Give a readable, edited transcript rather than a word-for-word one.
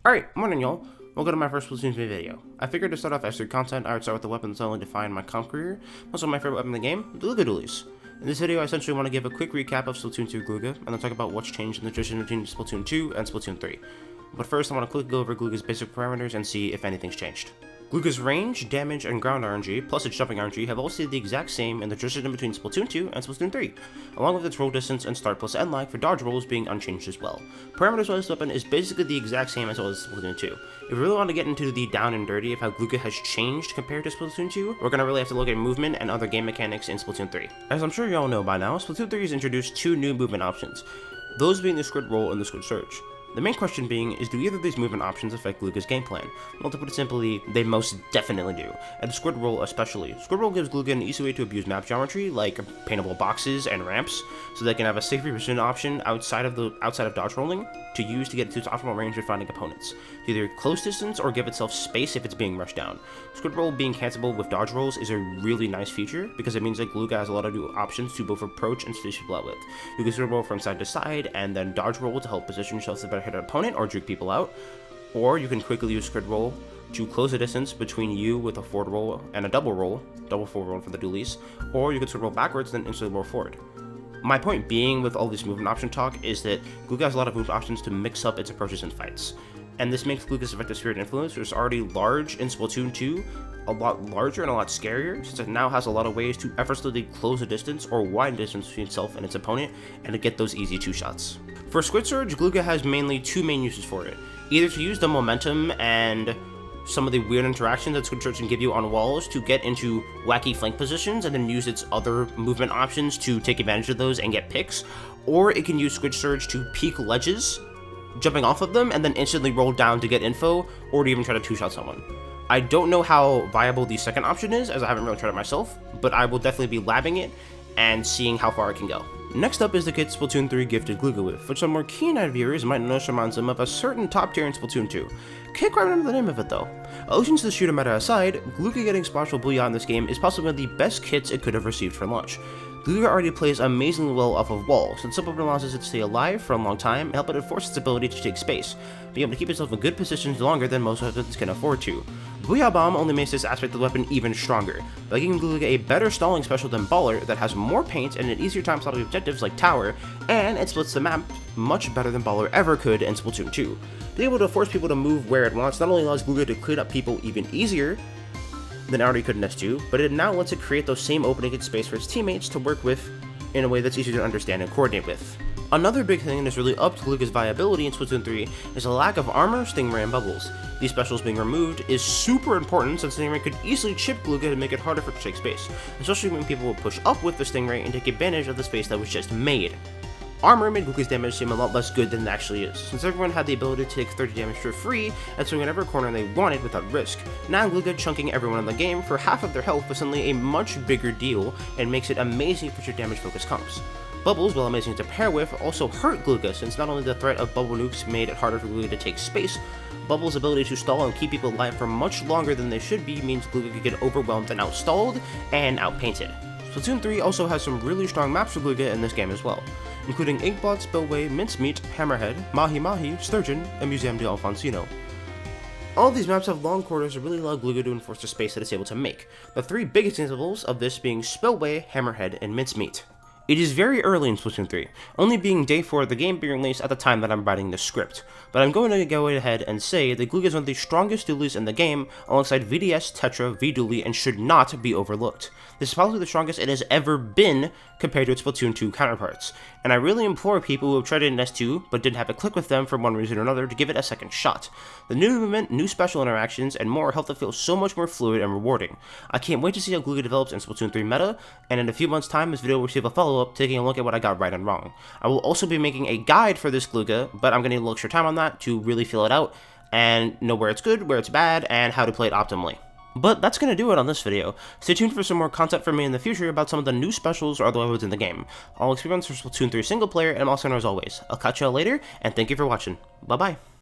Alright, morning y'all. Welcome to my first Splatoon video. I figured to start off extra content, I would start with the weapons that only define my comp career. Also my favorite weapon in the game, the Glooga Dualies. In this video I essentially want to give a quick recap of Splatoon 2 Glooga, and then talk about what's changed in the transition between Splatoon 2 and Splatoon 3. But first I want to quickly go over Glooga's basic parameters and see if anything's changed. Glooga's range, damage, and ground RNG, plus its jumping RNG, have all stayed the exact same in the transition between Splatoon 2 and Splatoon 3, along with its roll distance and start plus end lag for dodge rolls being unchanged as well. Parameters-wise, this weapon is basically the exact same as well as Splatoon 2. If we really want to get into the down and dirty of how Glooga has changed compared to Splatoon 2, we're going to really have to look at movement and other game mechanics in Splatoon 3. As I'm sure you all know by now, Splatoon 3 has introduced two new movement options, those being the squid roll and the squid surge. The main question being is, do either of these movement options affect Glooga's game plan? Well, to put it simply, they most definitely do, and Squid Roll especially. Squid Roll gives Glooga an easy way to abuse map geometry, like paintable boxes and ramps, so they can have a safe reposition option outside of dodge rolling to use to get to its optimal range of finding opponents, to either close distance or give itself space if it's being rushed down. Squid Roll being cancelable with dodge rolls is a really nice feature, because it means that Glooga has a lot of new options to both approach and space people out with. You can Squid Roll from side to side, and then dodge roll to help position yourself to better hit an opponent or juke people out, or you can quickly use squid roll to close the distance between you with a forward roll and a double forward roll for the dualies, or you can squid roll backwards then instantly roll forward. My point being with all this movement option talk is that Glooga has a lot of movement options to mix up its approaches in fights, and this makes Glooga's effective spirit influence, which is already large in Splatoon 2, a lot larger and a lot scarier, since it now has a lot of ways to effortlessly close a distance or widen distance between itself and its opponent, and to get those easy two shots. For Squid Surge, Glooga has mainly two main uses for it, either to use the momentum and some of the weird interactions that Squid Surge can give you on walls to get into wacky flank positions and then use its other movement options to take advantage of those and get picks, or it can use Squid Surge to peek ledges, jumping off of them and then instantly roll down to get info, or to even try to two-shot someone. I don't know how viable the second option is, as I haven't really tried it myself, but I will definitely be labbing it and seeing how far it can go. Next up is the kit Splatoon 3 gifted Glooga with, which some more keen-eyed viewers might notice reminds them of a certain top tier in Splatoon 2. Can't quite remember the name of it though. Allusions to the shooter meta aside, Glooga getting Splashful Booyah in this game is possibly one of the best kits it could have received for launch. Glooga already plays amazingly well off of walls, and some of it allows it to stay alive for a long time and help it enforce its ability to take space, being able to keep itself in good positions longer than most weapons can afford to. Booyah Bomb only makes this aspect of the weapon even stronger, by giving Glooga a better stalling special than Baller that has more paint and an easier time slotting objectives like Tower, and it splits the map much better than Baller ever could in Splatoon 2. Being able to force people to move where it wants not only allows Glooga to clean up people even easier than it already could in S2, but it now lets it create those same opening in space for its teammates to work with in a way that's easier to understand and coordinate with. Another big thing that's really upped Glooga's viability in Splatoon 3 is the lack of armor, Stingray, and bubbles. These specials being removed is super important since Stingray could easily chip Glooga to make it harder for it to take space, especially when people will push up with the Stingray and take advantage of the space that was just made. Armor made Glooga's damage seem a lot less good than it actually is, since everyone had the ability to take 30 damage for free and swing whatever corner they wanted without risk. Now Glooga chunking everyone in the game for half of their health was suddenly a much bigger deal and makes it amazing for your damage focused comps. Bubbles, while amazing to pair with, also hurt Glooga, since not only the threat of bubble nukes made it harder for Glooga to take space, Bubbles' ability to stall and keep people alive for much longer than they should be means Glooga could get overwhelmed and outstalled and outpainted. Splatoon 3 also has some really strong maps for Glooga in this game as well, including Inkblot, Spillway, Mincemeat, Hammerhead, Mahi Mahi, Sturgeon, and Museum de Alfonsino. All of these maps have long corridors that really allow Glooga to enforce the space that it's able to make, the three biggest examples of this being Spillway, Hammerhead, and Mincemeat. It is very early in Splatoon 3, only being day 4 of the game being released at the time that I'm writing this script, but I'm going to go ahead and say that Glooga is one of the strongest dualies in the game, alongside VDS, Tetra, V-Dually, and should not be overlooked. This is probably the strongest it has ever been compared to its Splatoon 2 counterparts, and I really implore people who have tried it in S2 but didn't have it click with them for one reason or another to give it a second shot. The new movement, new special interactions, and more help it feel so much more fluid and rewarding. I can't wait to see how Glooga develops in Splatoon 3 meta, and in a few months' time this video will receive a follow-up taking a look at what I got right and wrong. I will also be making a guide for this Glooga, but I'm going to need a little extra time on that to really feel it out and know where it's good, where it's bad, and how to play it optimally. But that's going to do it on this video. Stay tuned for some more content from me in the future about some of the new specials or other weapons in the game. I'll experiment for Splatoon 3 single player, and I'm also as always. I'll catch y'all later, and thank you for watching. Bye bye.